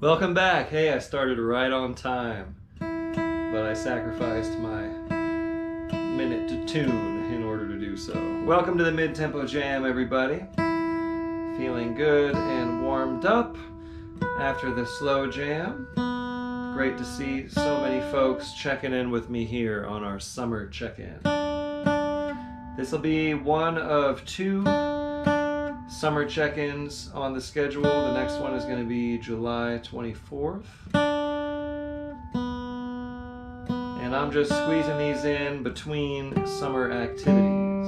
Welcome back. Hey, I started right on time, but I sacrificed my minute to tune in order to do so. Welcome to the Mid-Tempo Jam, everybody. Feeling good and warmed up after the slow jam. Great to see so many folks checking in with me here on our summer check-in. This will be one of two summer check-ins on the schedule. The next one is going to be July 24th. And I'm just squeezing these in between summer activities,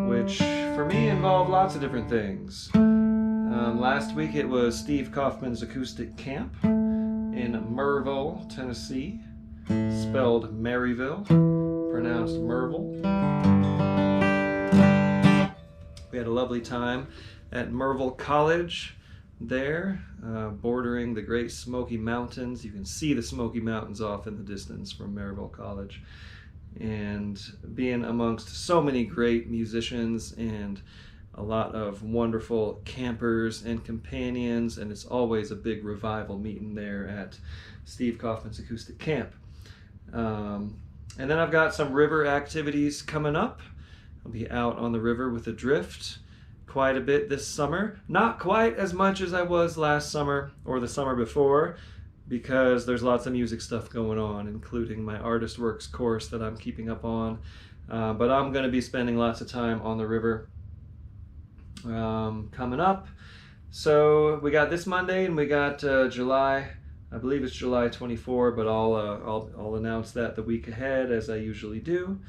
which for me involve lots of different things. Last week it was Steve Kaufman's acoustic camp in Monroe, Tennessee, spelled Maryville, pronounced Merville. We had a lovely time at Merville College there, bordering the Great Smoky Mountains. You can see the Smoky Mountains off in the distance from Maryville College. And being amongst so many great musicians and a lot of wonderful campers and companions, and it's always a big revival meeting there at Steve Kaufman's acoustic camp. And then I've got some river activities coming up. I'll be out on the river with a drift quite a bit this summer. Not quite as much as I was last summer or the summer before, because there's lots of music stuff going on, including my Artist Works course that I'm keeping up on. But I'm going to be spending lots of time on the river coming up. So we got this Monday and we got July, I believe it's July 24, but I'll announce that the week ahead as I usually do.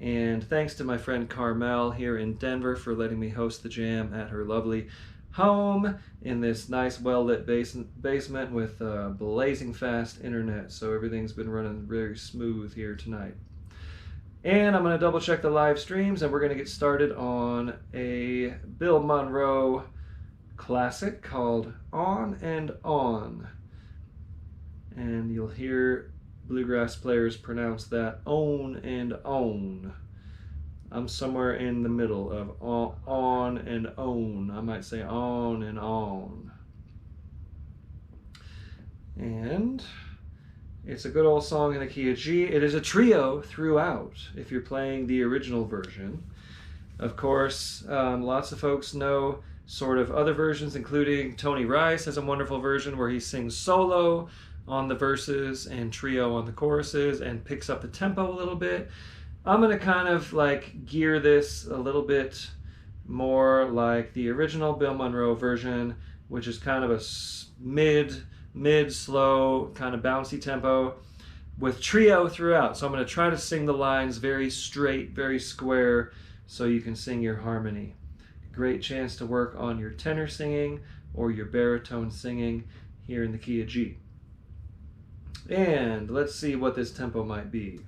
And thanks to my friend Carmel here in Denver for letting me host the jam at her lovely home in this nice well-lit basement with blazing fast internet. So everything's been running very smooth here tonight. And I'm going to double check the live streams, and we're going to get started on a Bill Monroe classic called On and On. And you'll hear bluegrass players pronounce that on and on. I'm somewhere in the middle of on and on. I might say on and on. And it's a good old song in the key of G. It is a trio throughout, if you're playing the original version. Of course, lots of folks know sort of other versions, including Tony Rice has a wonderful version where he sings solo on the verses and trio on the choruses and picks up the tempo a little bit. I'm going to kind of like gear this a little bit more like the original Bill Monroe version, which is kind of a mid-slow, kind of bouncy tempo with trio throughout. So I'm going to try to sing the lines very straight, very square, so you can sing your harmony. Great chance to work on your tenor singing or your baritone singing here in the key of G. And let's see what this tempo might be.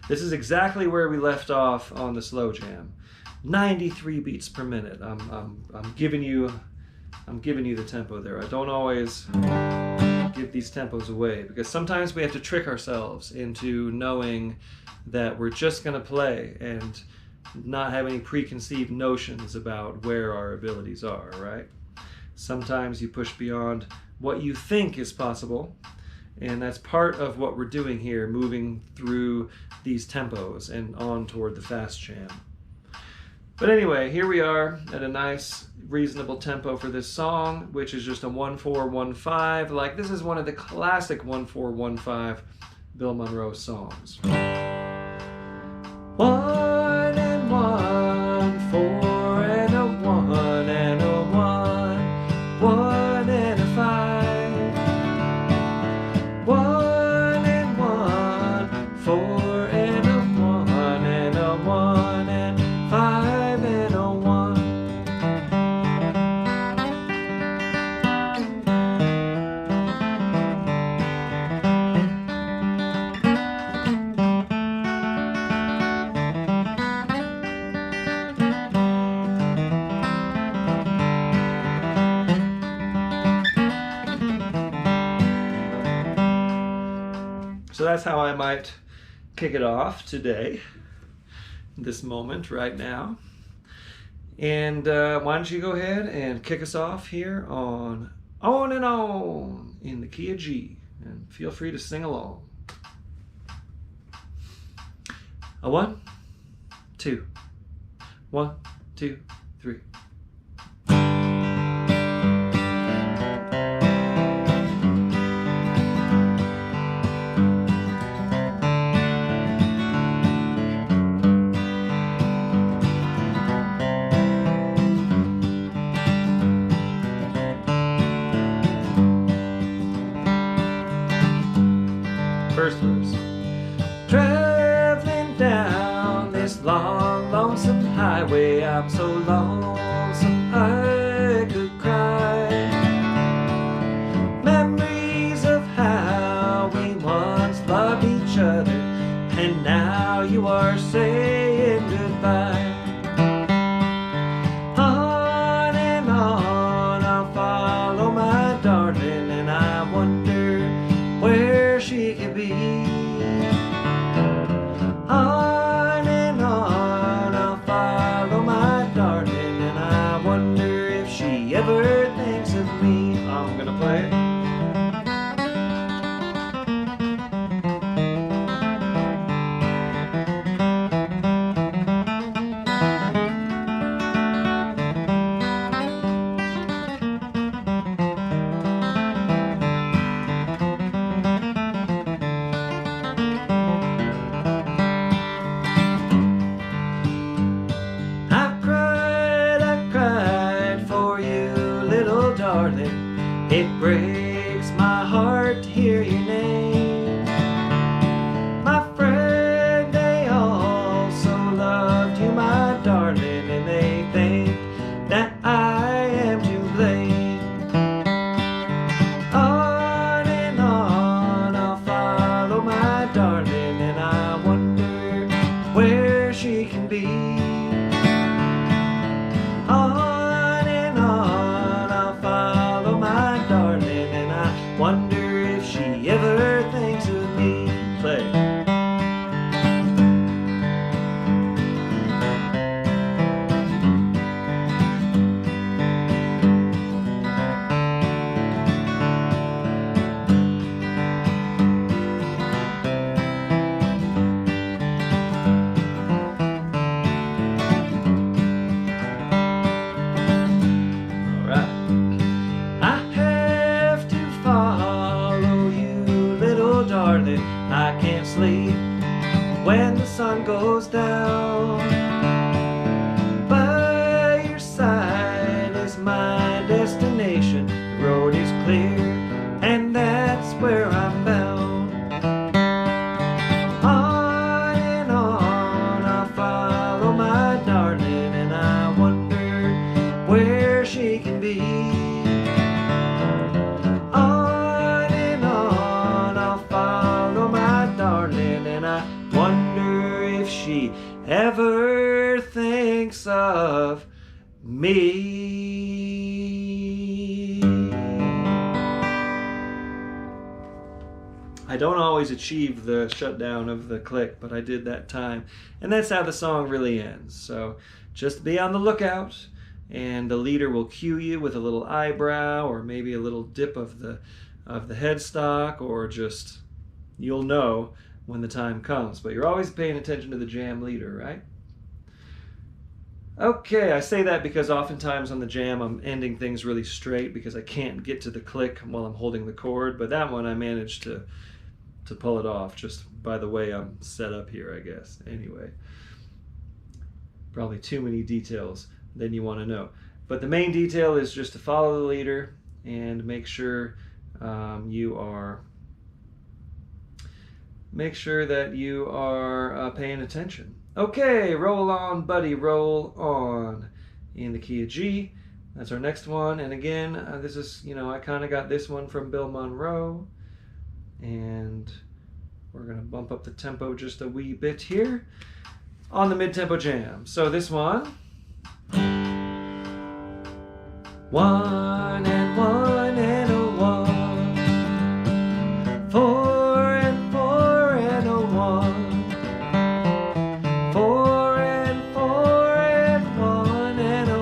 This is exactly where we left off on the slow jam. 93 beats per minute. I'm giving you the tempo there. I don't always give these tempos away because sometimes we have to trick ourselves into knowing that we're just going to play and not have any preconceived notions about where our abilities are, right? Sometimes you push beyond what you think is possible, and that's part of what we're doing here, moving through these tempos and on toward the fast jam. But anyway, here we are at a nice, reasonable tempo for this song, which is just a 1-4-1-5. Like, this is one of the classic 1-4-1-5 Bill Monroe songs. 1 and 1, 4 and a 1 and a 1, 1 and a 5. 1 and 1, 4 and a 1 and a 1 and 5 and a 1. So that's how I might kick it off today, this moment right now. And why don't you go ahead and kick us off here on and On in the key of G. And feel free to sing along. A 1, 2, 1, 2, 3. First verse. Traveling down this long, lonesome highway, I'm so lonesome I could cry. Memories of how we once loved each other, and now you are saying goodbye. On and on I'll follow my darling, and I wonder where she could be. On and on I'll follow my darling, and I wonder if she ever thinks of me. I'm gonna play. It breaks my heart to hear your name. My friend, they also loved you, my darling, and they think that I am to blame. On and on I'll follow my darling, and I wonder where she can be. Wonder if she ever thinks of me. Play. I can't sleep when the sun goes down. By your side is my destination. The road is clear, and that's where I'm bound. On and on I'll follow my darling, and I wonder where she can be. Wonder if she ever thinks of me. I don't always achieve the shutdown of the click, but I did that time. And that's how the song really ends. So just be on the lookout, and the leader will cue you with a little eyebrow or maybe a little dip of the headstock, or just, you'll know when the time comes. But you're always paying attention to the jam leader, right? Okay, I say that because oftentimes on the jam I'm ending things really straight because I can't get to the click while I'm holding the chord, but that one I managed to pull it off just by the way I'm set up here, I guess. Anyway, probably too many details than you want to know. But the main detail is just to follow the leader and make sure that you are paying attention. Okay, roll on, buddy, roll on in the key of G. That's our next one. And again, this is, I kind of got this one from Bill Monroe. And we're going to bump up the tempo just a wee bit here on the mid-tempo jam. So this one. 1 and 1 and a 1. 4 and 4 and a 1. 4 and 4 and 1 and a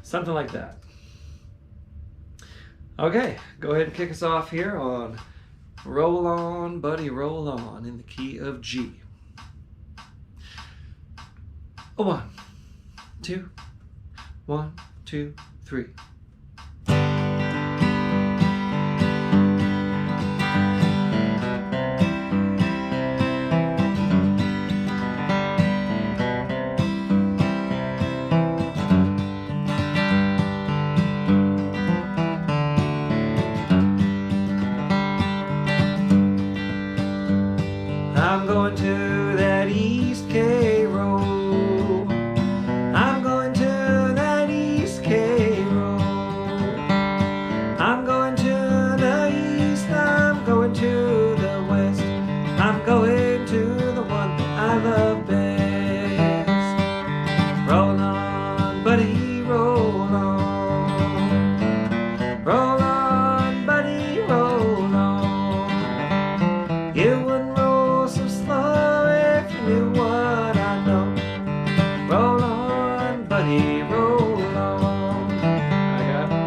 Something like that. Okay, go ahead and kick us off here on Roll On, Buddy, Roll On in the key of G. A 1, 2, 1, 2, 3. I'm going to that East K Road. I'm going to that East K Road. I'm going to the east, I'm going to the west. I'm going to the one I love best. Roll on, buddy, roll on. Roll on, buddy, roll on. You wouldn't roll so slow if you knew what I know. Roll on, buddy, roll on. I got it.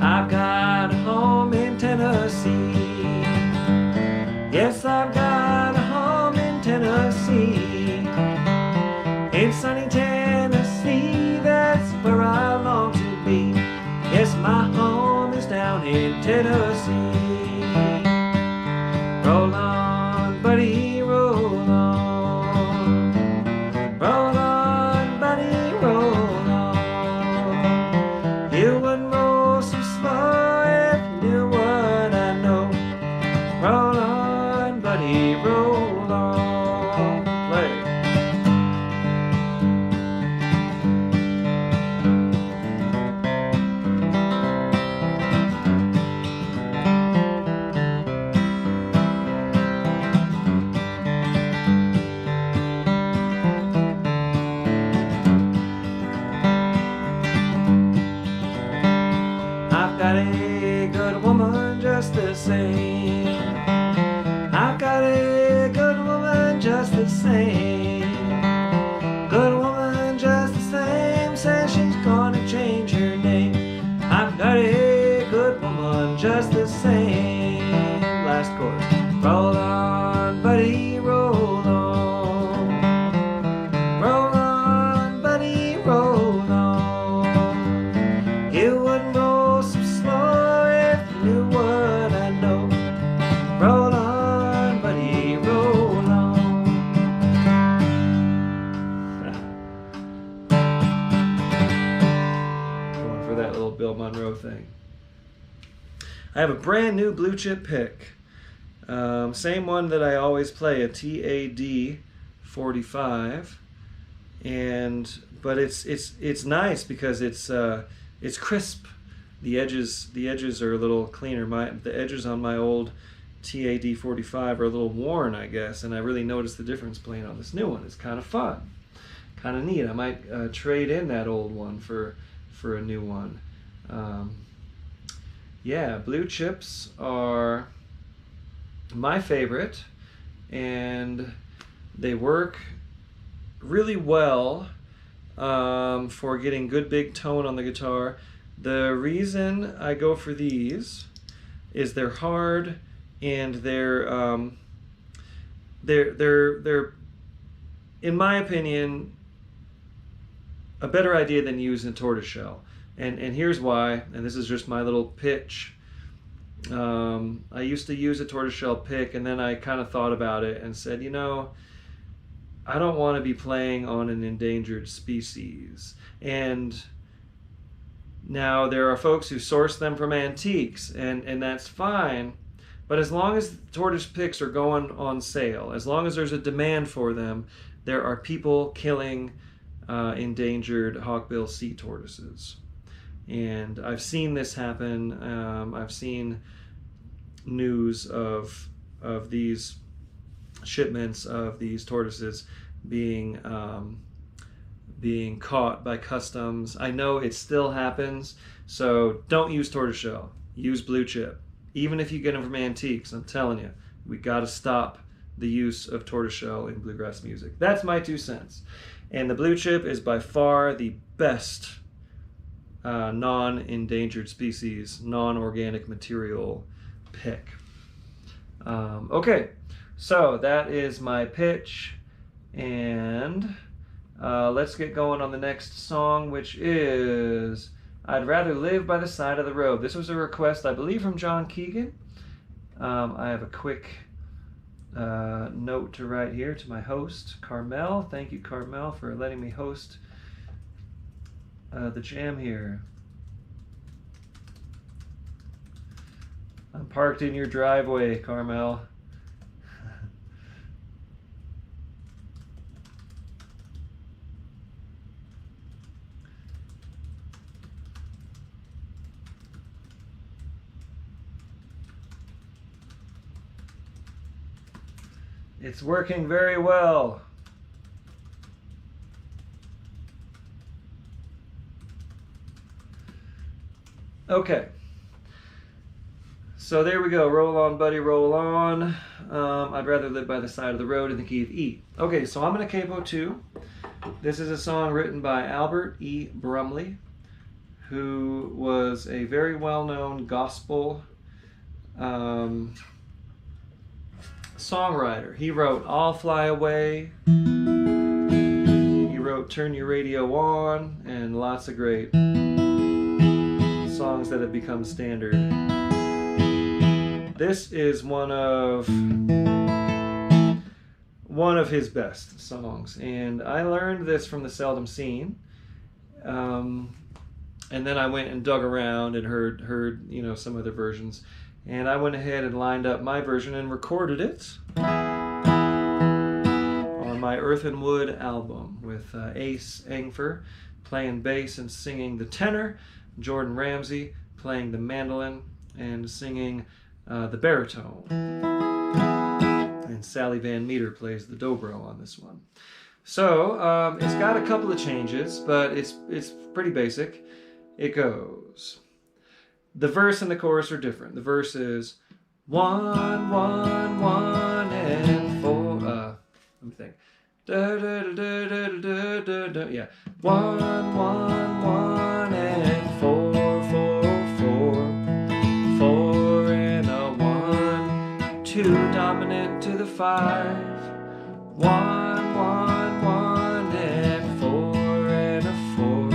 I've got a home in Tennessee. Yes, I've got a home in Tennessee. In sunny Tennessee, that's where I long to be. Yes, my home is down in Tennessee. Roll on, buddy, roll on. Roll on, buddy, roll on. You wouldn't roll so slow if you knew what I know. Roll on, buddy, roll on. Play. I've got a good woman just the same. I've got a good woman just the same. Good woman just the same, says she's gonna change her name. I've got a good woman just the same. Last chorus. Roll on, buddy, roll on. Roll on, buddy, roll on. You wouldn't roll so slow if you knew what I know. Roll on, buddy, roll on. Going for that little Bill Monroe thing. I have a brand new blue chip pick. Same one that I always play, a TAD 45. But it's nice because it's crisp. The edges are a little cleaner. The edges on my old TAD 45 are a little worn, I guess, and I really noticed the difference playing on this new one. It's kind of fun, kind of neat. I might trade in that old one for a new one. Yeah, blue chips are my favorite, and they work really well for getting good big tone on the guitar. The reason I go for these is they're hard, and they're in my opinion a better idea than using tortoiseshell. And here's why, and this is just my little pitch. I used to use a tortoiseshell pick, and then I kind of thought about it and said, you know, I don't want to be playing on an endangered species. And now there are folks who source them from antiques, and that's fine. But as long as tortoise picks are going on sale, as long as there's a demand for them, there are people killing endangered hawkbill sea tortoises. And I've seen this happen. I've seen news of of these shipments of these tortoises being being caught by customs. I know it still happens, so don't use tortoiseshell. Use blue chip. Even if you get them from antiques, I'm telling you, we got to stop the use of tortoiseshell in bluegrass music. That's my 2 cents. And the blue chip is by far the best non-endangered species, non-organic material pick. Okay, so that is my pitch, and let's get going on the next song, which is I'd Rather Live by the Side of the Road. This was a request, I believe, from John Keegan. I have a quick note to write here to my host, Carmel. Thank you, Carmel, for letting me host the jam here. I'm parked in your driveway, Carmel. It's working very well. Okay. So there we go. Roll on, buddy, roll on. I'd rather live by the side of the road in the key of E. Okay, so I'm in a capo 2. This is a song written by Albert E. Brumley, who was a very well-known gospel songwriter. He wrote I'll Fly Away, he wrote Turn Your Radio On, and lots of great songs that have become standard. This is one of his best songs, and I learned this from the Seldom Seen, and then I went and dug around and heard some other versions. And I went ahead and lined up my version and recorded it on my Earth and Wood album with Ace Engfer playing bass and singing the tenor, Jordan Ramsey playing the mandolin and singing the baritone, and Sally Van Meter plays the dobro on this one. So it's got a couple of changes, but it's pretty basic. It goes. The verse and the chorus are different. The verse is 1, 1, 1, and 4. Let me think. Da, da, da, da, da, da, da, da. Yeah. 1, 1, 1, and 4, 4, 4. 4 and a 1. 2 dominant to the 5. 1, 1, 1, and 4 and a 4.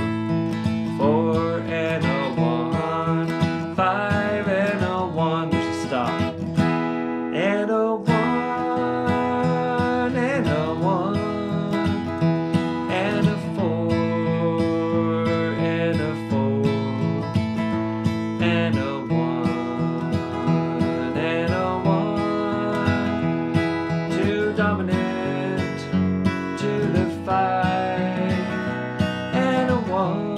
4 and a 5 and a 1, there's a stop, and a 1, and a 1, and a 4, and a 4, and a 1, and a 1, 2 dominant to the 5, and a 1.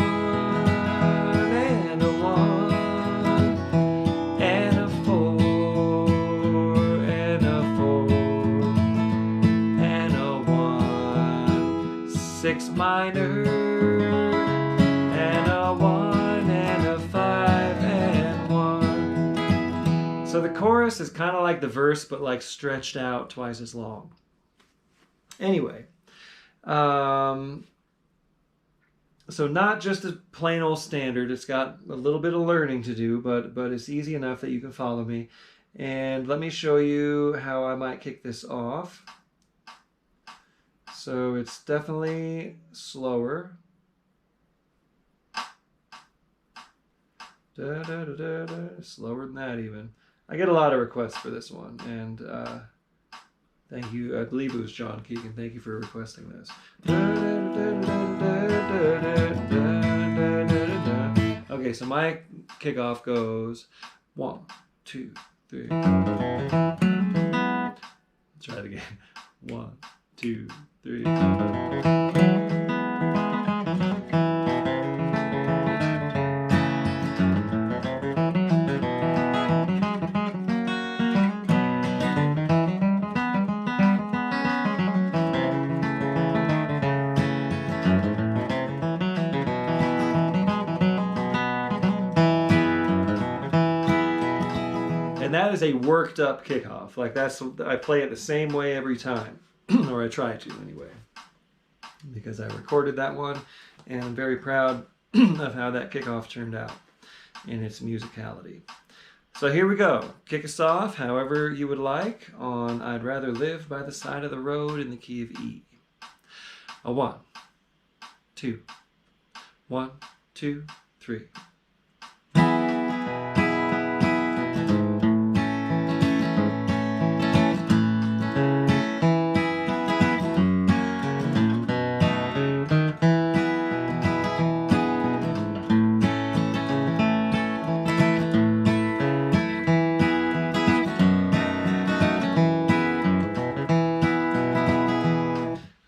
Six minor, and a 1, and a 5, and 1. So the chorus is kind of like the verse, but like stretched out twice as long. Anyway, so not just a plain old standard. It's got a little bit of learning to do, but it's easy enough that you can follow me. And let me show you how I might kick this off. So it's definitely slower. Da, da, da, da, da. Slower than that even. I get a lot of requests for this one, and thank you. I believe it was John Keegan. Thank you for requesting this. Okay, so my kickoff goes 1, 2, 3. Let's try it again. 1, 2, 3. is a worked up kickoff. Like I play it the same way every time, or I try to anyway, because I recorded that one, and I'm very proud of how that kickoff turned out in its musicality. So here we go. Kick us off however you would like on I'd Rather Live by the Side of the Road in the key of E. A 1, 2, 1, 2, 3.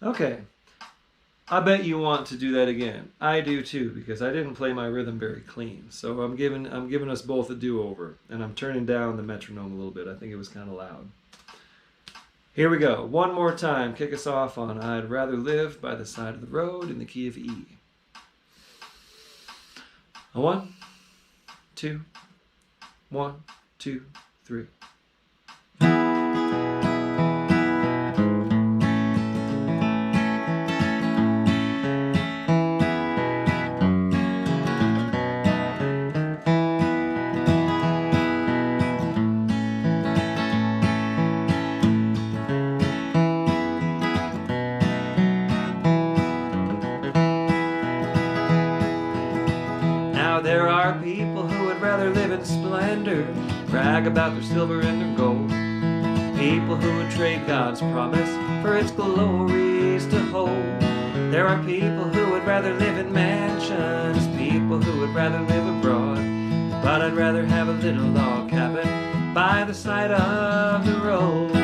Okay, I bet you want to do that again. I do too, because I didn't play my rhythm very clean. So I'm giving us both a do-over, and I'm turning down the metronome a little bit. I think it was kind of loud. Here we go. One more time. Kick us off on I'd Rather Live by the Side of the Road in the key of E. A 1, 2, 1, 2, 3. There are people who would rather live in splendor, brag about their silver and their gold. People who would trade God's promise for its glories to hold. There are people who would rather live in mansions, people who would rather live abroad. But I'd rather have a little log cabin by the side of the road.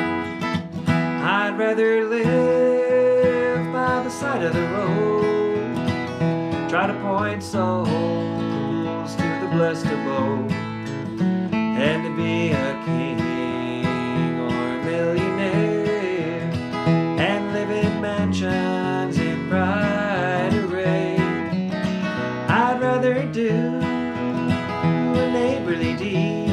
I'd rather live by the side of the road. Try to point souls to the blessed abode, and to be a king or a millionaire, and live in mansions in bright array. I'd rather do a neighborly deed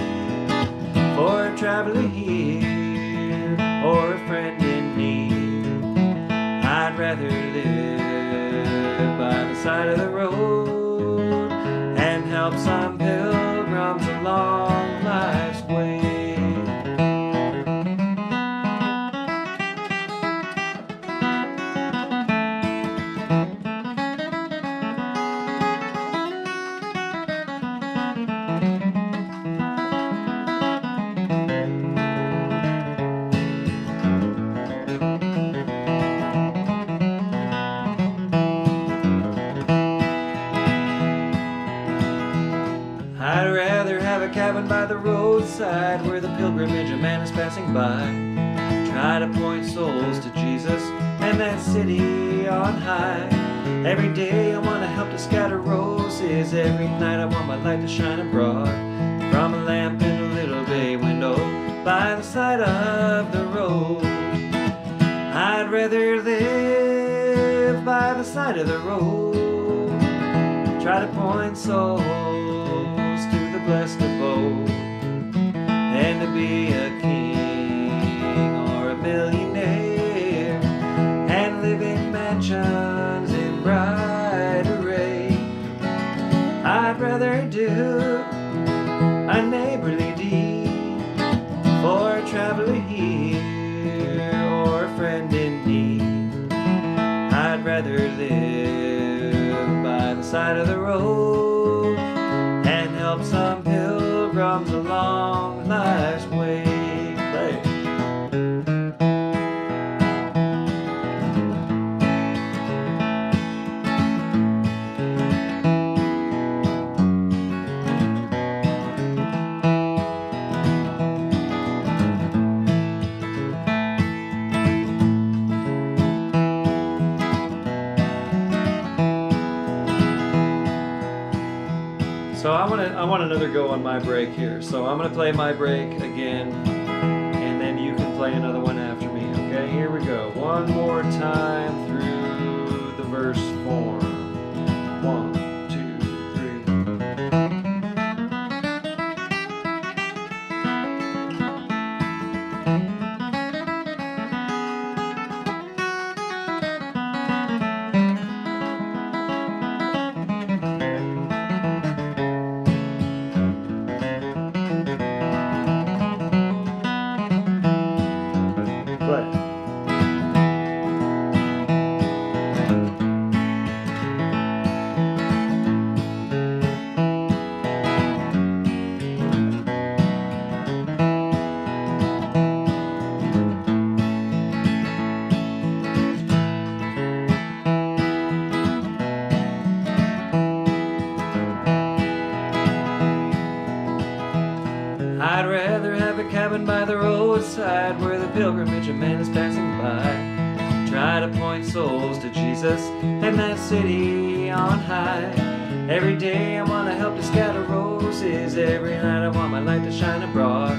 for a traveler here or a friend in need. I'd rather live by the side of the road and help some pilgrims along life's way. I'd rather have a cabin by the roadside where the pilgrimage of man is passing by. Try to point souls to Jesus and that city on high. Every day I want to help to scatter roses. Every night I want my light to shine abroad from a lamp in a little bay window by the side of the road. I'd rather live by the side of the road. Try to point souls to the blessed abode, and to be a king or a millionaire, and live in mansions in bright array. I'd rather do a neighborly deed for a traveler here or a friend in need. I'd rather live by the side of the road and help some pilgrims along life's way. Play. So I want another go on my break here. So I'm gonna play my break again, and then you can play another one after me. Okay, here we go. One more time through the verse form. 1, 2, 3. cabin by the roadside where the pilgrimage of man is passing by. Try to point souls to Jesus and that city on high. Every day I want to help to scatter roses. Every night I want my light to shine abroad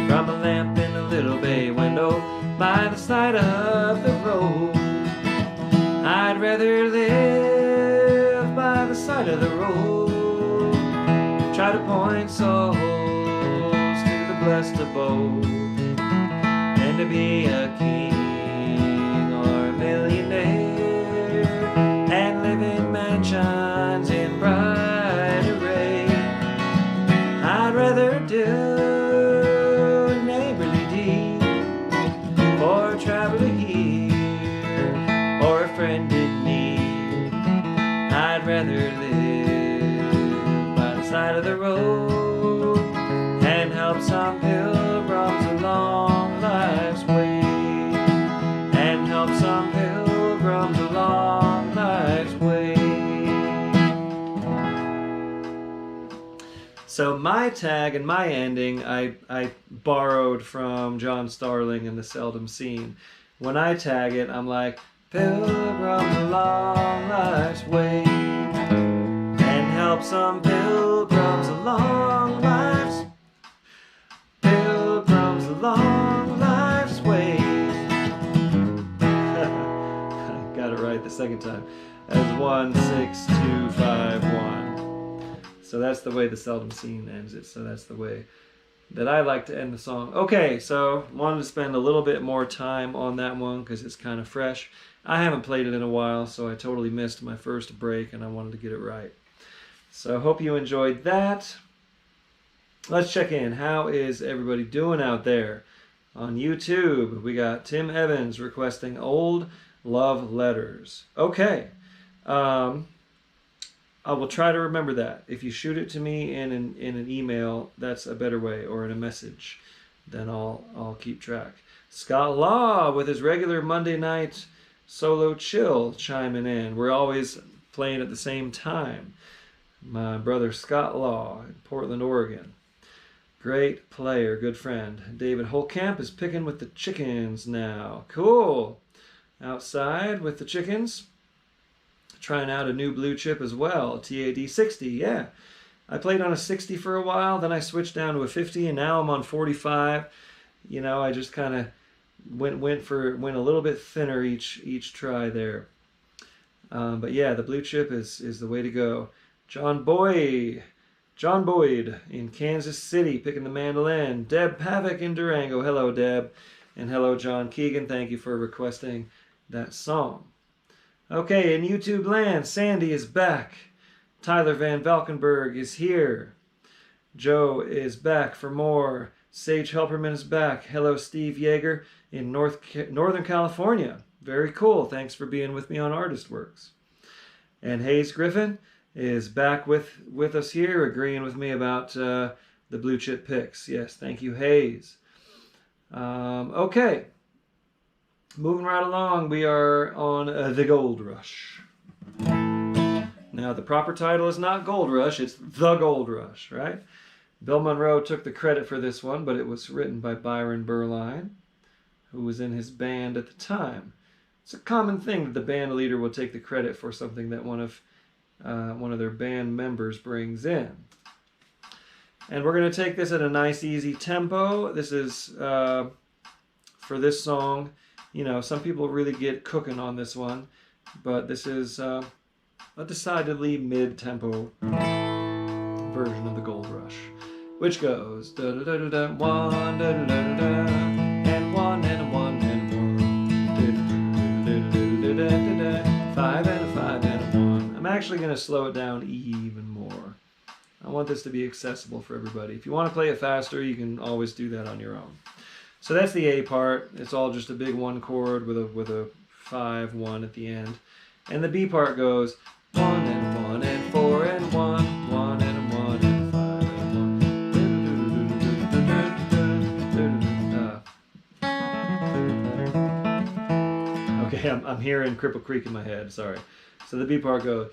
from a lamp in a little bay window by the side of the road. I'd rather live by the side of the road, try to point souls to the blessed abode, than to be a king or a millionaire and live in mansions in bright array. I'd rather do a neighborly deed for a traveler here or a friend in need. I'd rather live by the side of the road and help some pilgrims along life's way, and help some pilgrims along life's way. So my tag and my ending I borrowed from John Starling in The Seldom Seen. When I tag it, I'm like, pilgrims along life's way, and help some pilgrims along life's way. Got it right the second time. As 1, 6, 2, 5, 1. So that's the way The Seldom Seen ends it. So that's the way that I like to end the song. Okay, so wanted to spend a little bit more time on that one because it's kind of fresh. I haven't played it in a while, so I totally missed my first break and I wanted to get it right. So I hope you enjoyed that. Let's check in. How is everybody doing out there? On YouTube, we got Tim Evans requesting old love letters. Okay. I will try to remember that. If you shoot it to me in an email, that's a better way, or in a message, then I'll keep track. Scott Law with his regular Monday night solo chill chiming in. We're always playing at the same time. My brother Scott Law in Portland, Oregon. Great player, good friend. David Holtkamp is picking with the chickens now. Cool. Outside with the chickens. Trying out a new blue chip as well, TAD 60, yeah. I played on a 60 for a while, then I switched down to a 50, and now I'm on 45. You know, I just kind of went a little bit thinner each try there. But yeah, the blue chip is the way to go. John Boyd in Kansas City picking the mandolin. Deb Pavick in Durango. Hello, Deb. And hello, John Keegan. Thank you for requesting that song. Okay, in YouTube land, Sandy is back. Tyler Van Valkenburg is here. Joe is back for more. Sage Helperman is back. Hello, Steve Yeager in Northern California. Very cool. Thanks for being with me on Artist Works. And Hayes Griffin is back with us here, agreeing with me about the blue chip picks. Yes, thank you, Hayes. Okay. Moving right along, we are on The Gold Rush. Now, the proper title is not Gold Rush, it's The Gold Rush, right? Bill Monroe took the credit for this one, but it was written by Byron Berline, who was in his band at the time. It's a common thing that the band leader will take the credit for something that one of their band members brings in. And we're going to take this at a nice, easy tempo. This is, for this song, you know, some people really get cooking on this one, but this is a decidedly mid-tempo version of The Gold Rush, which goes da-da-da-da-da, one, da-da-da-da-da, and one, and a one, and a one, da-da-da-da-da-da, five, and a five, and a one. I'm actually going to slow it down even more. I want this to be accessible for everybody. If you want to play it faster, you can always do that on your own. So that's the A part. It's all just a big one chord with a 5-1 at the end. And the B part goes 1 and 1 and 4 and 1, 1 and a 1 and 5 and 1. Okay, I'm hearing Cripple Creek in my head. Sorry. So the B part goes.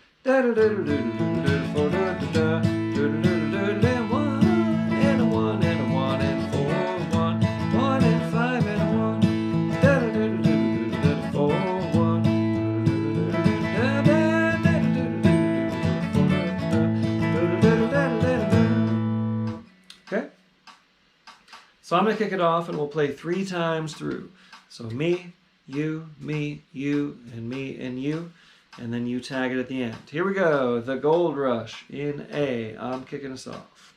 So I'm going to kick it off, and we'll play 3 times through. So me, you, and me, and you. And then you tag it at the end. Here we go. The Gold Rush in A. I'm kicking us off.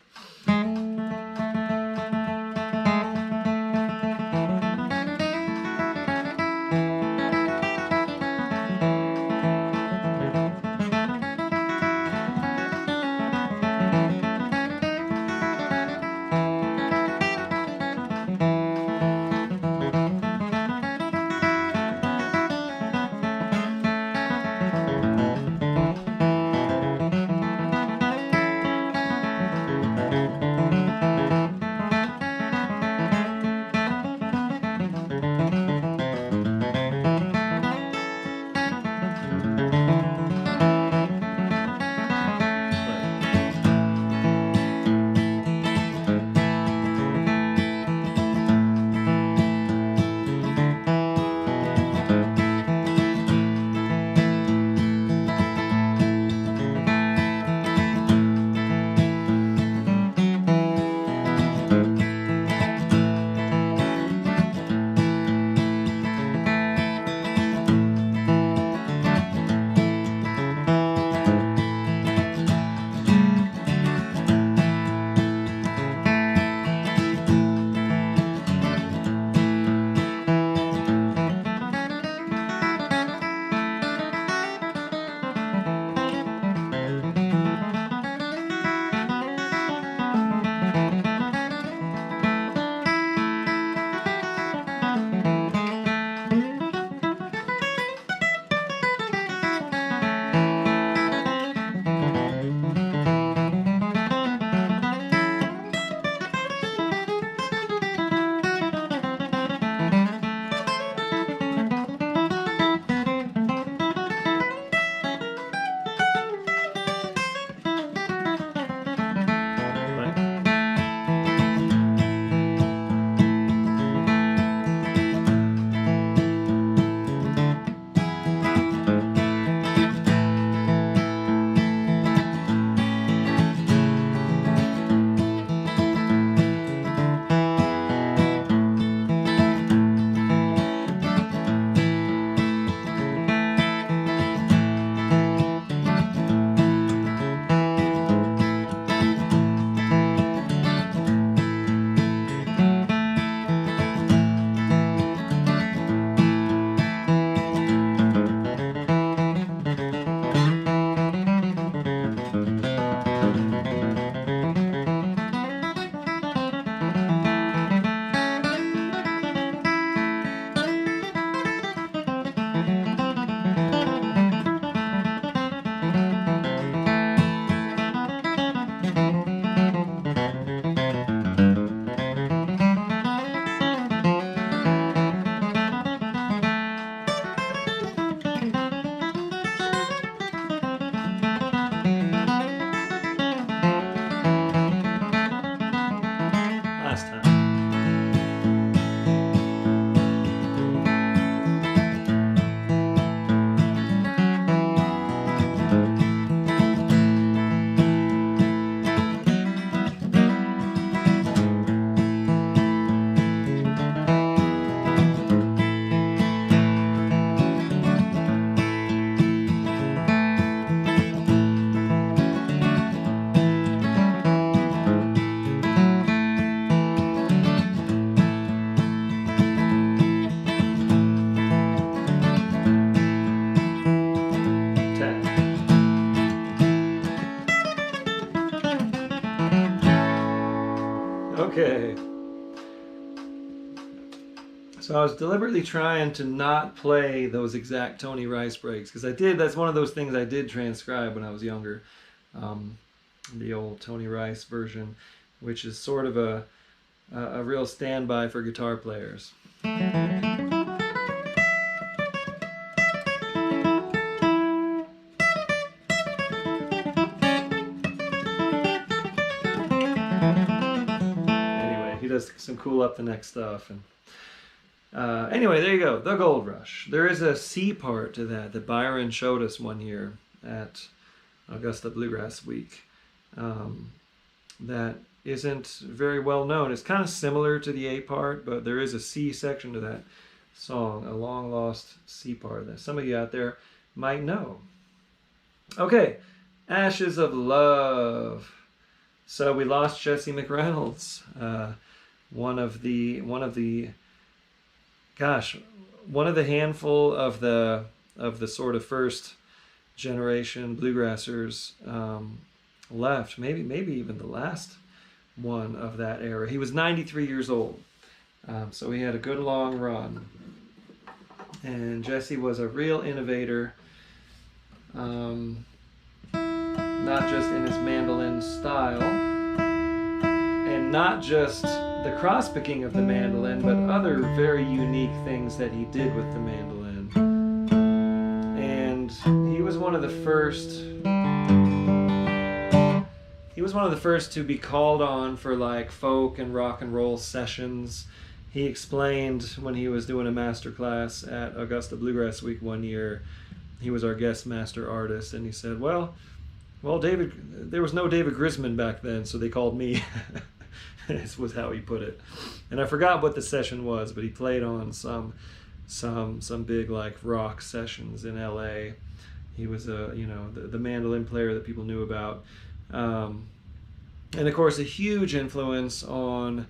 Last time. Okay. So I was deliberately trying to not play those exact Tony Rice breaks because that's one of those things I did transcribe when I was younger. The old Tony Rice version, which is sort of a real standby for guitar players. Does some cool up the neck stuff, and anyway, there you go, the Gold Rush. There is a C part to that Byron showed us one year at Augusta Bluegrass Week that isn't very well known. It's kind of similar to the A part, but there is a C section to that song, a long lost C part that some of you out there might know. Okay, Ashes of Love. So we lost Jesse McReynolds, one of the handful of the sort of first generation bluegrassers left. Maybe even the last one of that era. He was 93 years old, so he had a good long run. And Jesse was a real innovator. Not just in his mandolin style, and not just the cross-picking of the mandolin, but other very unique things that he did with the mandolin. And he was one of the first to be called on for like folk and rock and roll sessions. He explained when he was doing a master class at Augusta Bluegrass Week one year, he was our guest master artist, and he said, well, David, there was no David Grisman back then, so they called me. This was how he put it. And I forgot what the session was, but he played on some big like rock sessions in LA. He was the mandolin player that people knew about. And of course a huge influence on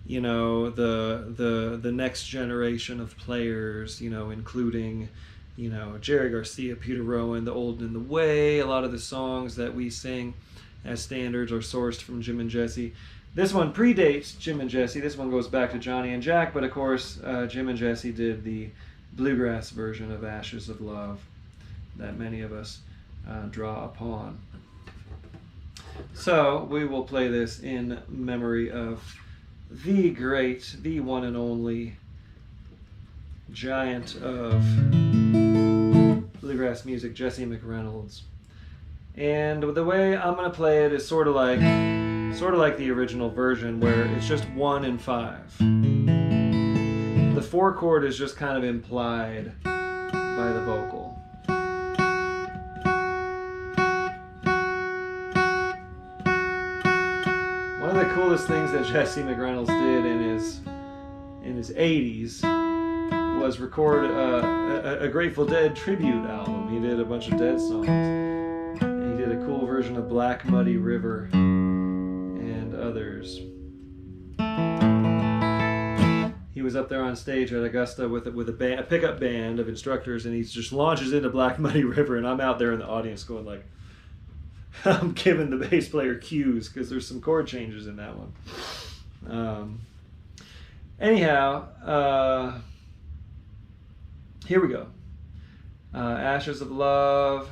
the next generation of players, including Jerry Garcia, Peter Rowan, The Old and the Way. A lot of the songs that we sing as standards are sourced from Jim and Jesse. This one predates Jim and Jesse. This one goes back to Johnny and Jack, but of course Jim and Jesse did the bluegrass version of Ashes of Love that many of us draw upon. So we will play this in memory of the great, the one and only giant of bluegrass music, Jesse McReynolds. And the way I'm going to play it is sort of like the original version, where it's just 1 and 5. The 4 chord is just kind of implied by the vocal. One of the coolest things that Jesse McReynolds did in his 80s was record a Grateful Dead tribute album. He did a bunch of Dead songs. And he did a cool version of Black Muddy River and others. He was up there on stage at Augusta with a pickup band of instructors, and he just launches into Black Muddy River, and I'm out there in the audience going like, I'm giving the bass player cues because there's some chord changes in that one. Anyhow, here we go. Ashes of Love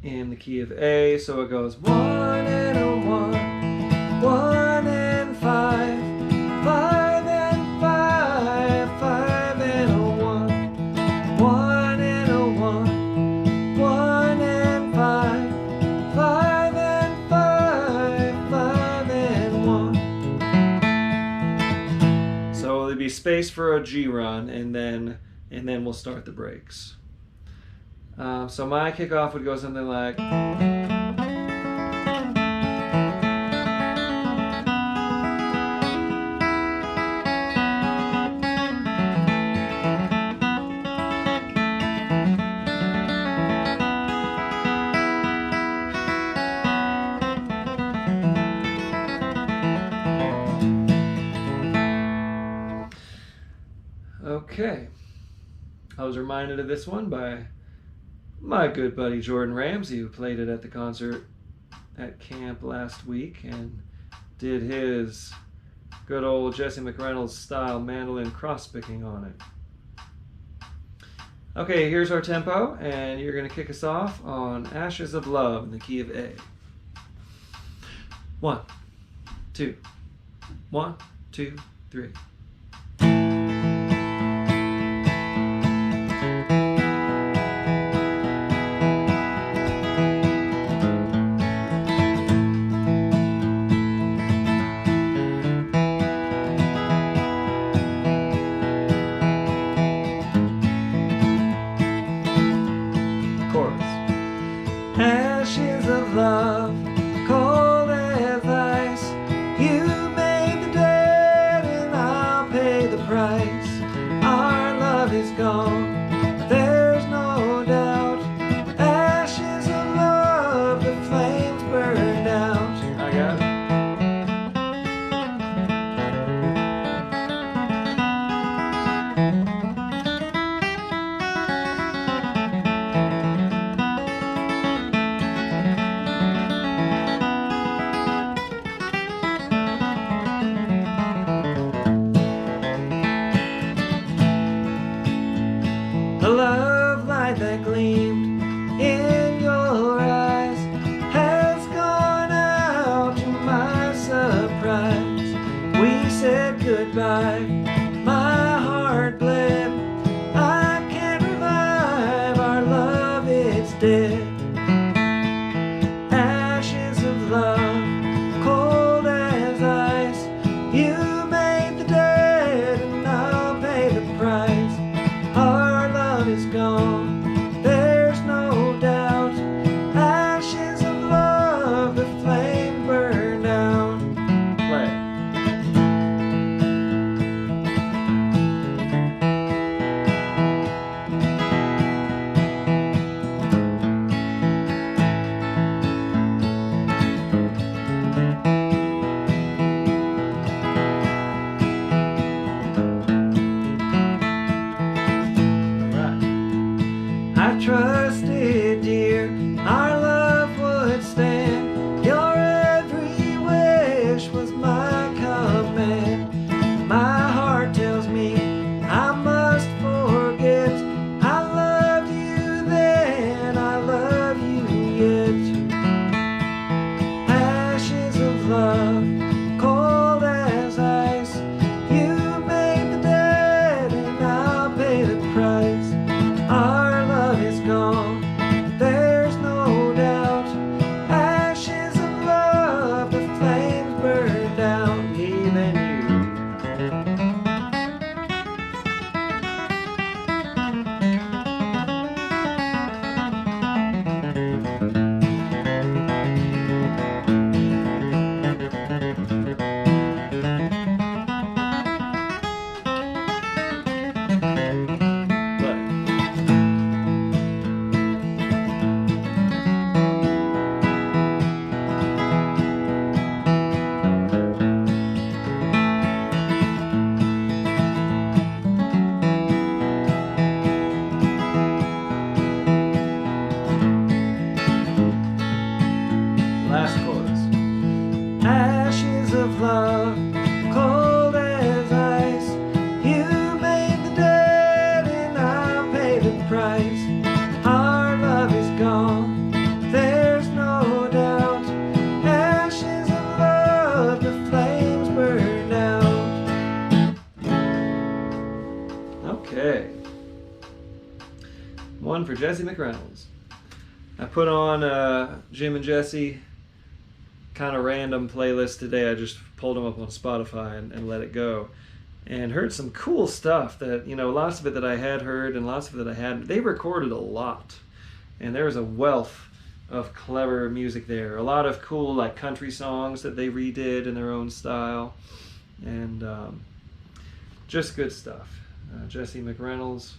in the key of A. So it goes 1 and a 1, 1 and 5, 5 and 5, 5 and a 1, 1 and a 1, 1 and 5, 5 and 5, 5 and 1. So there'd be space for a G run, and then we'll start the breaks. So my kickoff would go something like, okay. I was reminded of this one by my good buddy Jordan Ramsey, who played it at the concert at camp last week and did his good old Jesse McReynolds style mandolin cross-picking on it. Okay, here's our tempo, and you're going to kick us off on Ashes of Love in the key of A. 1, 2, 1, 2, 3. Ashes of love, cold price. Our love is gone, there's no doubt. Ashes of love, the flames burned out. I got it. The love light that gleamed in your eyes has gone out to my surprise. We said goodbye, my heart bled. I can't revive our love, it's dead. Ashes of love, cold as ice. You made the dead and I'll pay the price. Our love is gone, there's no doubt. Ashes of love, the flame burned out. Play. I trusted, dear, our love would stand. Your every wish was my command. My heart tells me I must forget. I loved you then, I love you yet. Ashes of love, cold as ice. You made the dead and I'll pay the price. Our love is gone, there's no doubt. Ashes of love, the flames burned out. Even you. Last chorus. Ashes of love, cold as ice. You made the dead and I'll pay the price. Our love is gone, there's no doubt. Ashes of love, the flames burned out. Okay. One for Jesse McReynolds. I put on Jim and Jesse kind of random playlist today. I just pulled them up on Spotify and let it go, and heard some cool stuff that, you know, lots of it that I had heard and lots of it that I hadn't. They recorded a lot, and there was a wealth of clever music there. A lot of cool like country songs that they redid in their own style, and just good stuff. Jesse McReynolds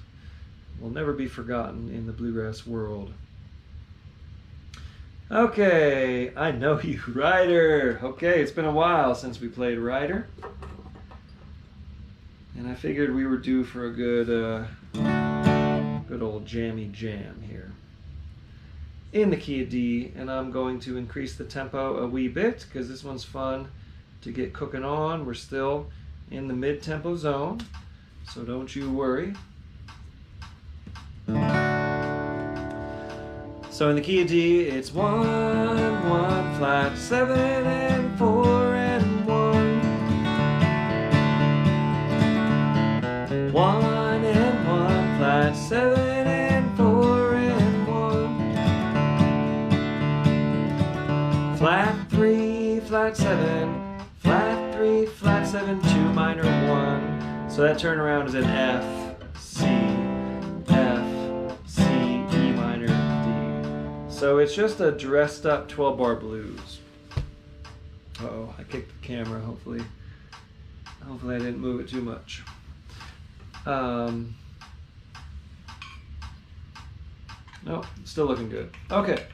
will never be forgotten in the bluegrass world. Okay, I Know You, Ryder. Okay, it's been a while since we played Ryder, and I figured we were due for a good old jammy jam here. In the key of D, and I'm going to increase the tempo a wee bit because this one's fun to get cooking on. We're still in the mid-tempo zone, so don't you worry. So in the key of D, it's 1, 1 flat, 7 and 4 and 1. 1 and 1 flat, 7 and 4 and 1. Flat 3, flat 7, flat 3, flat 7, 2 minor 1. So that turnaround is an F, C, F, C, E minor, D. So it's just a dressed up 12-bar blues. Uh-oh, I kicked the camera. Hopefully I didn't move it too much. No, still looking good. Okay.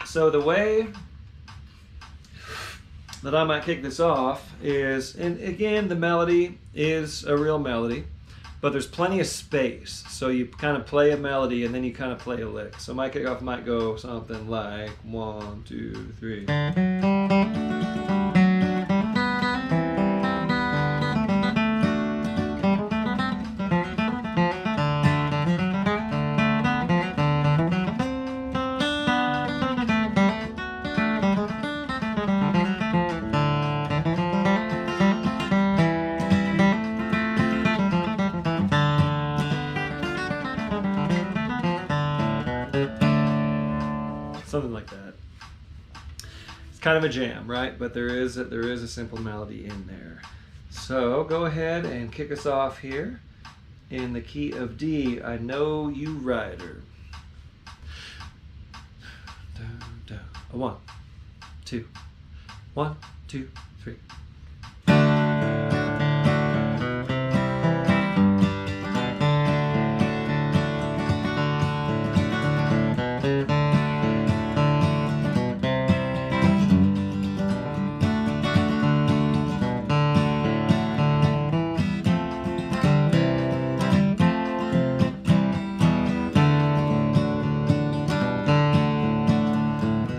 So the way that I might kick this off is, and again, the melody is a real melody, but there's plenty of space. So you kind of play a melody and then you kind of play a lick. So my kickoff might go something like 1, 2, 3. Something like that. It's kind of a jam, right? But there is a simple melody in there. So go ahead and kick us off here in the key of D. I Know You Rider. A 1, 2, 1, 2, 3.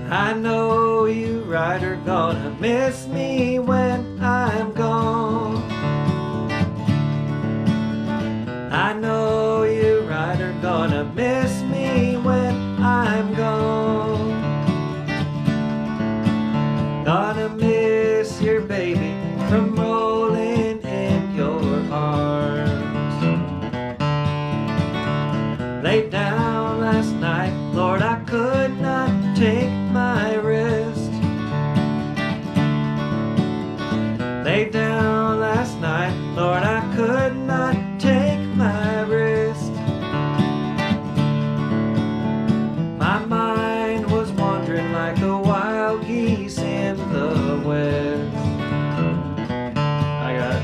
I know you rider gonna miss me when I'm gone. I know you rider gonna miss me when I'm gone. Gonna miss your baby from rolling in your arms. Laid down last night, Lord, I could not take my rest. Laid down last night, Lord, I could not take my rest. My mind was wandering like the wild geese in the west. I got it.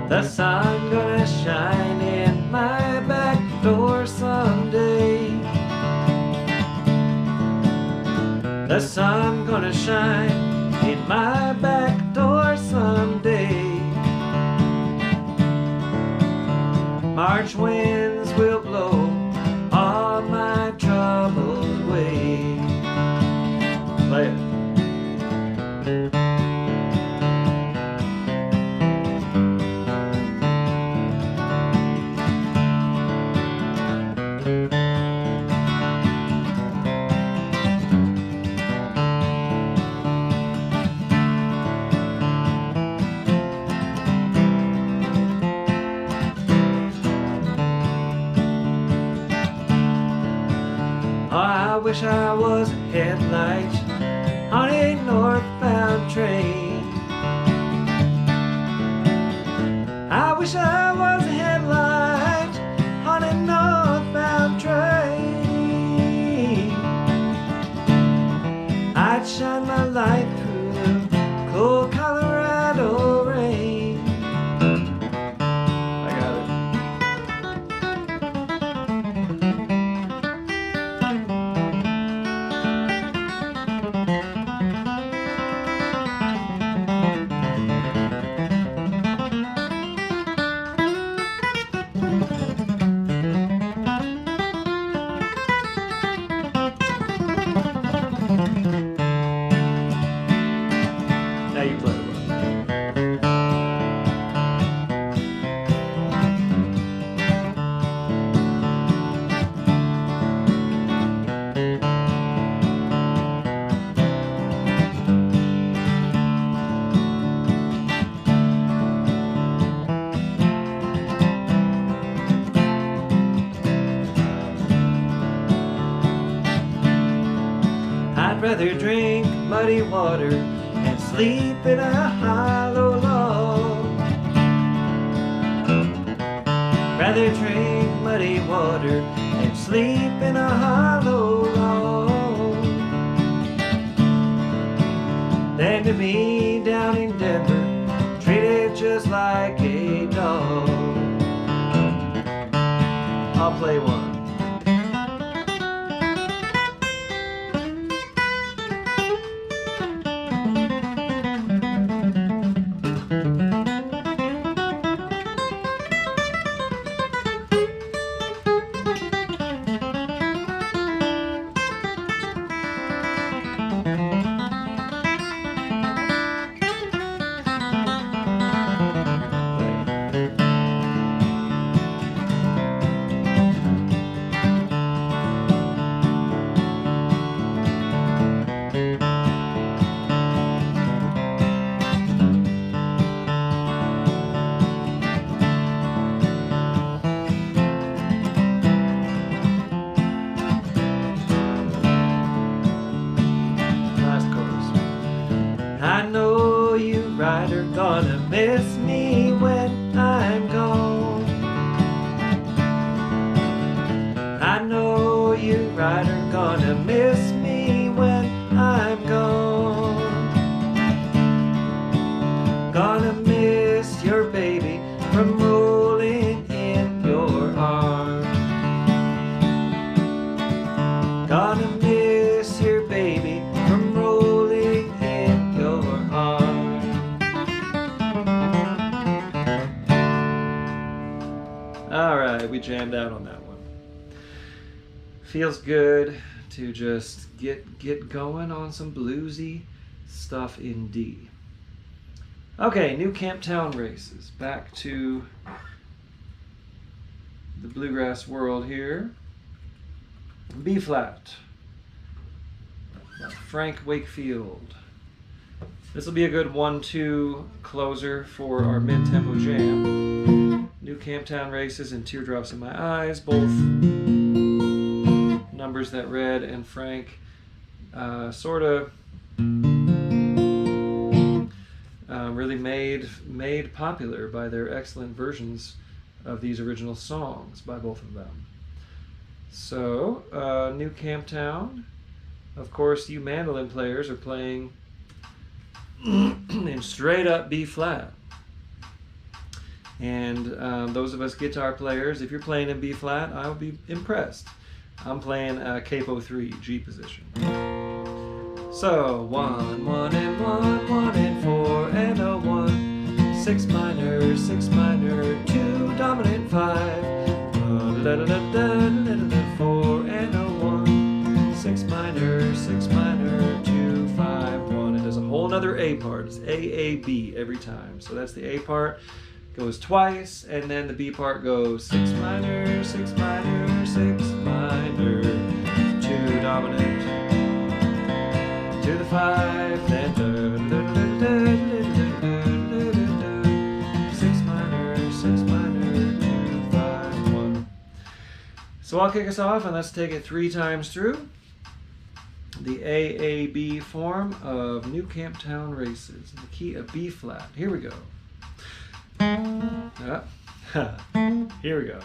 The sun gonna shine in my back door someday. The sun gonna shine in my back door someday. March winds will blow all my troubles away. Play it. I wish I was a headlight on a northbound train. I wish I was a headlight on a northbound train. I'd shine my light through the cold Colorado rain. I got it. rather drink muddy water and sleep in a hollow log. Rather drink muddy water and sleep in a hollow log than to be down in Denver, treated just like a dog. I'll play one. I know you right are gonna miss me when I'm gone. I know you right are gonna miss me when I'm gone. Gonna miss your baby from rolling in your arms. Gonna miss your baby from rolling in your arms. All right, we jammed out on that one. Feels good to just get going on some bluesy stuff in D. Okay, new Camptown Races. Back to the bluegrass world here. B flat. Frank Wakefield. This will be a good 1-2 closer for our mid-tempo jam. New Camptown Races and Teardrops in My Eyes, both numbers that Red and Frank sort of really made popular by their excellent versions of these original songs by both of them. So, new Camptown. Of course, you mandolin players are playing in straight up B flat. And those of us guitar players, if you're playing in B flat, I'll be impressed. I'm playing capo 3, G position. So, 1, 1 and 1, 1 and 4 and a 1, 6 minor, 6 minor, 2 dominant 5, 4 and a 1, 6 minor, 6 minor, 2, 5, 1. It does a whole nother A part. It's A, A, B every time. So that's the A part. Goes twice, and then the B part goes 6 minor, 6 minor, 6 minor, 2 dominant, to the 5, then 6 minor, 6 minor, 2, 5, 1. So I'll kick us off, and let's take it 3 times through. The AAB form of New Camptown Races in the key of B flat. Here we go. Here we go.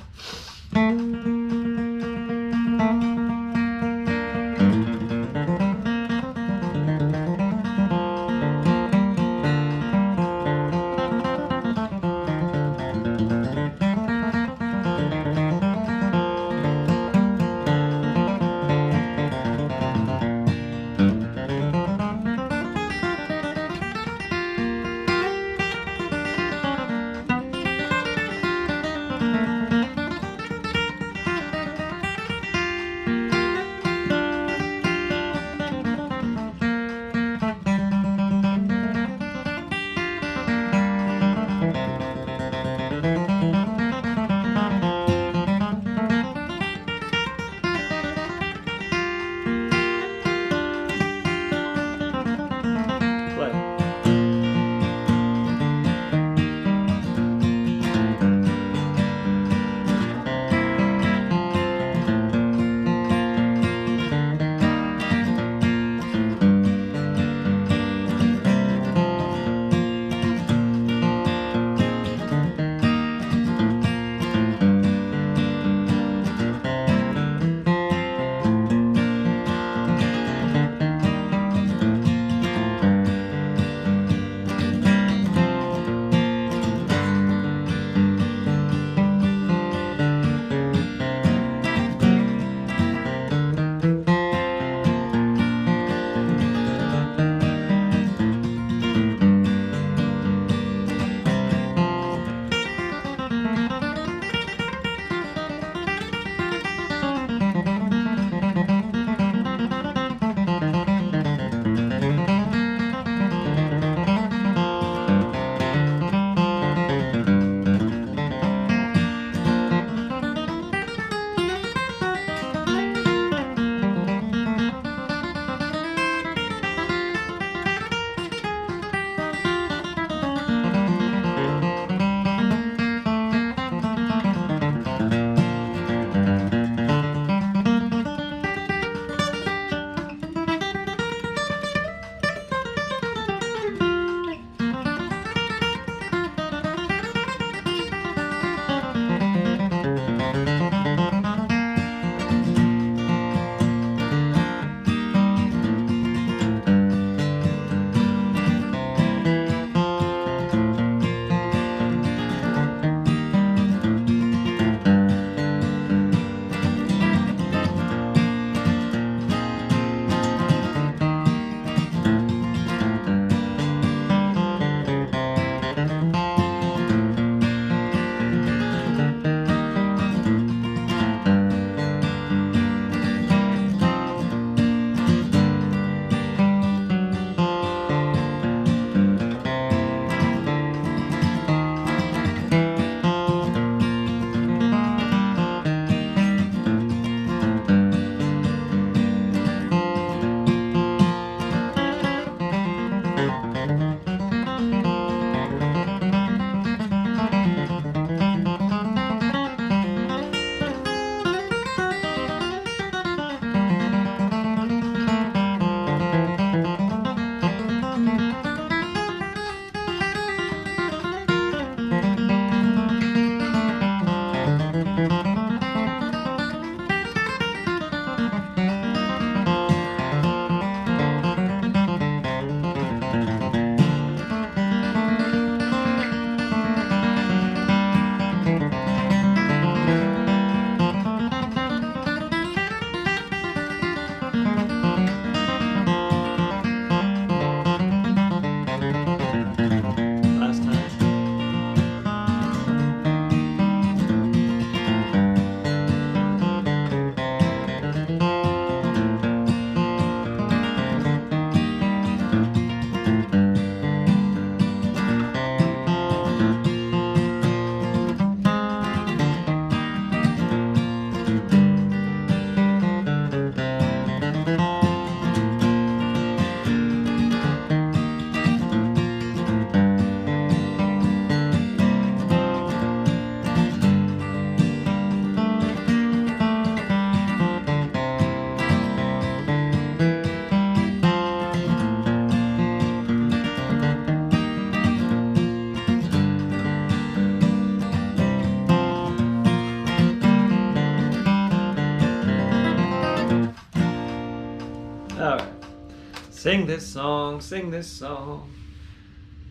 Sing this song, sing this song.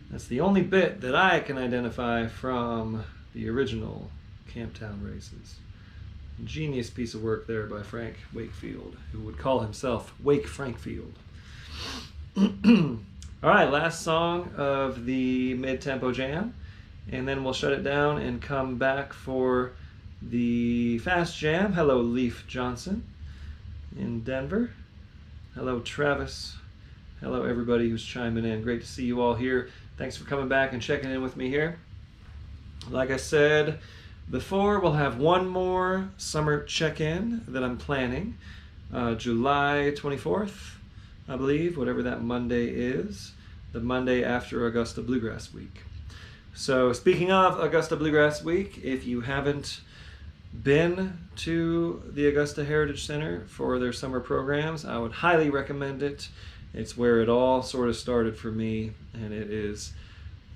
That's the only bit that I can identify from the original Camptown Races. Genius piece of work there by Frank Wakefield, who would call himself Wake Frankfield. All right, last song of the mid-tempo jam, and then we'll shut it down and come back for the fast jam. Hello, Leaf Johnson in Denver. Hello, Travis. Hello, everybody who's chiming in. Great to see you all here. Thanks for coming back and checking in with me here. Like I said before, we'll have one more summer check-in that I'm planning. July 24th, I believe, whatever that Monday is. The Monday after Augusta Bluegrass Week. So speaking of Augusta Bluegrass Week, if you haven't been to the Augusta Heritage Center for their summer programs, I would highly recommend it. It's where it all sort of started for me, and it is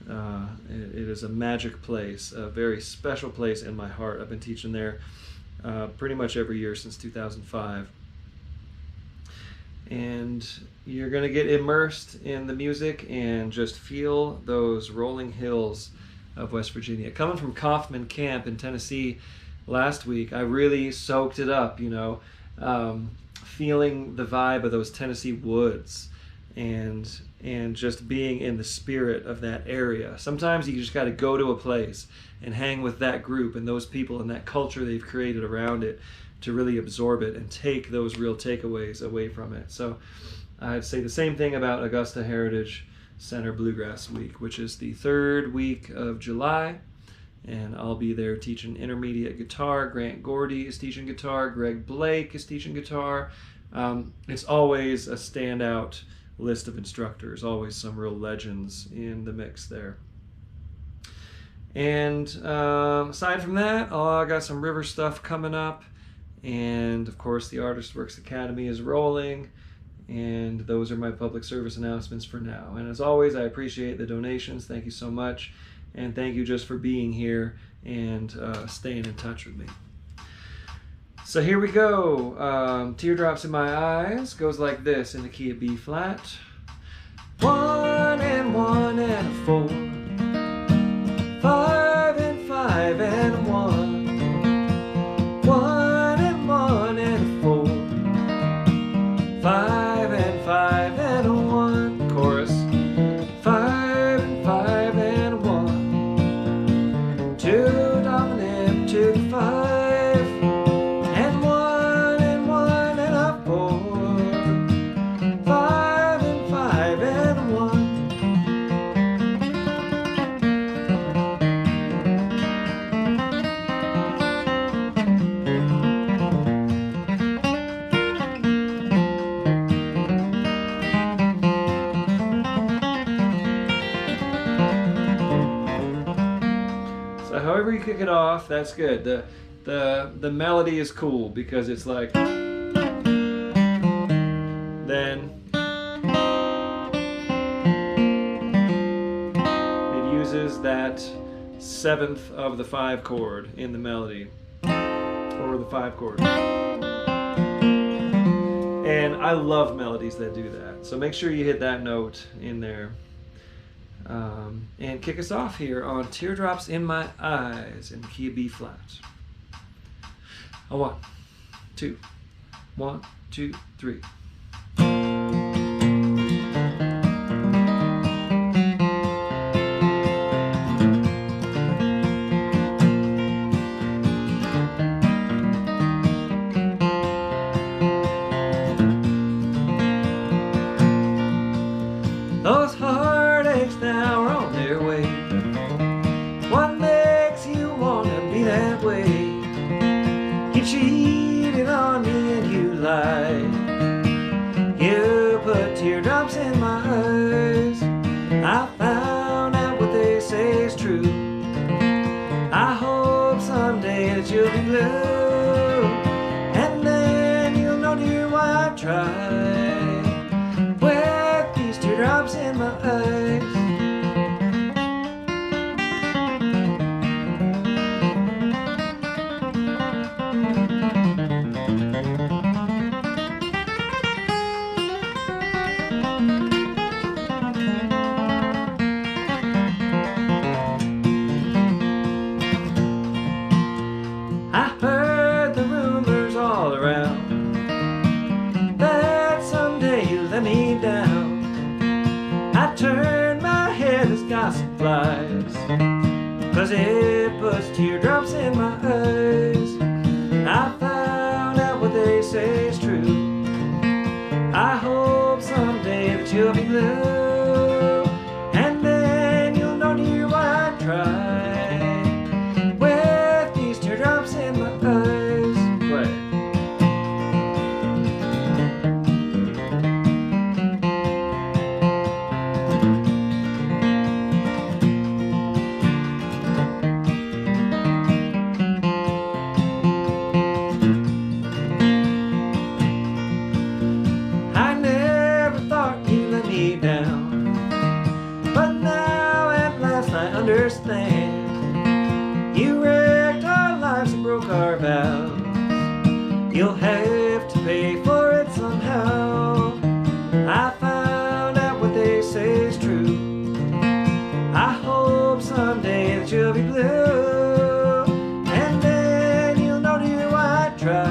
a magic place, a very special place in my heart. I've been teaching there pretty much every year since 2005. And you're going to get immersed in the music and just feel those rolling hills of West Virginia. Coming from Kaufman Camp in Tennessee last week, I really soaked it up, feeling the vibe of those Tennessee woods and just being in the spirit of that area. Sometimes you just got to go to a place and hang with that group and those people and that culture they've created around it to really absorb it and take those real takeaways away from it. So I'd say the same thing about Augusta Heritage Center Bluegrass Week, which is the third week of July. And I'll be there teaching intermediate guitar. Grant Gordy is teaching guitar. Greg Blake is teaching guitar. It's always a standout list of instructors, always some real legends in the mix there. And aside from that, I got some river stuff coming up. And of course, the Artist Works Academy is rolling. And those are my public service announcements for now. And as always, I appreciate the donations. Thank you so much. And thank you just for being here and staying in touch with me. So here we go. Teardrops in My Eyes goes like this in the key of B flat. 1 and 1 and a 4. 5 and 5 and a 1. 1 and 1 and a 4. 5 and 5 and a 1. Chorus. 5 and 5 and a 1. 2 dominant to the 5. However you kick it off, that's good. The melody is cool because it's like, then it uses that 7th of the 5 chord in the melody, or the 5 chord. And I love melodies that do that. So make sure you hit that note in there. And kick us off here on Teardrops in My Eyes in the key of B flat. 1, 2, 1, 2, 3. Those heartaches now are on their way. What makes you wanna be that way? You cheated on me and you lied. You put teardrops in my eyes. I found out what they say is true. I hope someday that you'll be blue, and then you'll know, dear, why I tried with these teardrops in my eyes. flies, 'cause it puts teardrops in my eyes. I found out what they say is true. I hope someday that you'll be blue, and then you'll know, dear, why I try with these teardrops in my eyes. Play. I never thought you'd let me down, but now at last I understand. You wrecked our lives and broke our vows. You'll have to pay for it somehow. I found out what they say is true. I hope someday that you'll be blue, and then you'll know, dear, why I try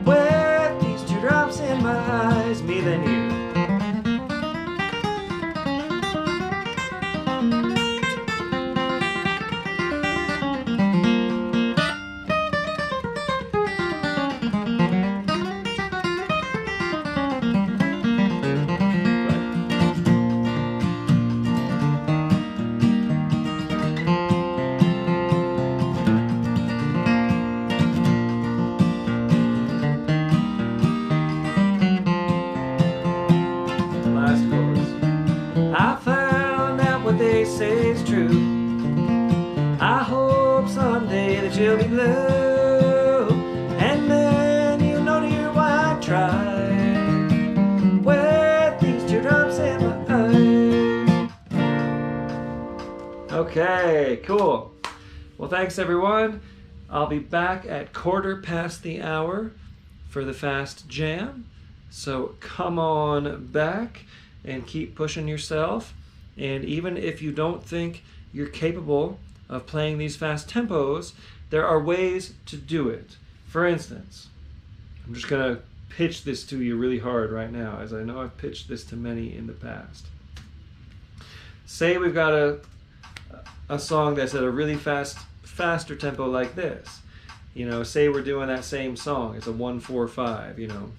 with these teardrops in my eyes. Me then you. Last chorus. I found out what they say is true. I hope someday that you'll be blue, and then you'll know, dear, why I try with these teardrops in my eyes. Okay, cool. Well, thanks everyone. I'll be back at 1:15 for the Fast Jam. So come on back and keep pushing yourself. And even if you don't think you're capable of playing these fast tempos, there are ways to do it. For instance, I'm just going to pitch this to you really hard right now, as I know I've pitched this to many in the past. Say we've got a song that's at a really faster tempo like this. You know, say we're doing that same song. It's a 1-4-5, you know.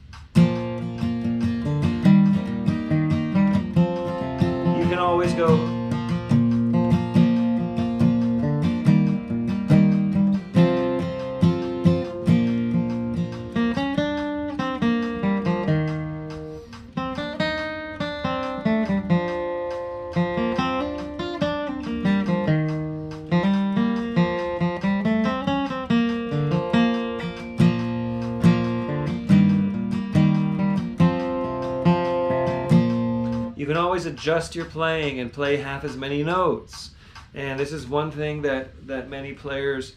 You can always go. You can always adjust your playing and play half as many notes. And this is one thing that many players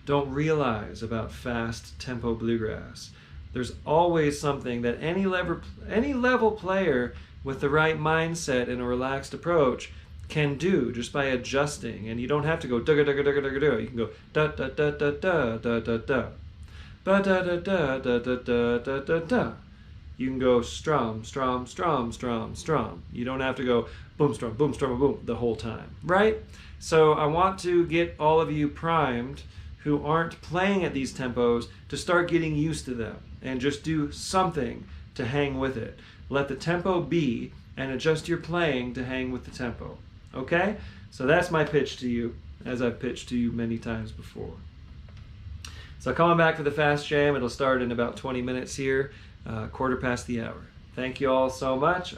don't realize about fast tempo bluegrass. There's always something that any level player with the right mindset and a relaxed approach can do just by adjusting. And you don't have to go da da da da da da da. You can go da da da da da da da da da da da da da da da da da. You can go strum, strum, strum, strum, strum. You don't have to go boom, strum, boom, boom the whole time, right? So I want to get all of you primed who aren't playing at these tempos to start getting used to them and just do something to hang with it. Let the tempo be and adjust your playing to hang with the tempo, okay? So that's my pitch to you, as I've pitched to you many times before. So coming back for the Fast Jam, it'll start in about 20 minutes here. 1:15. Thank you all so much.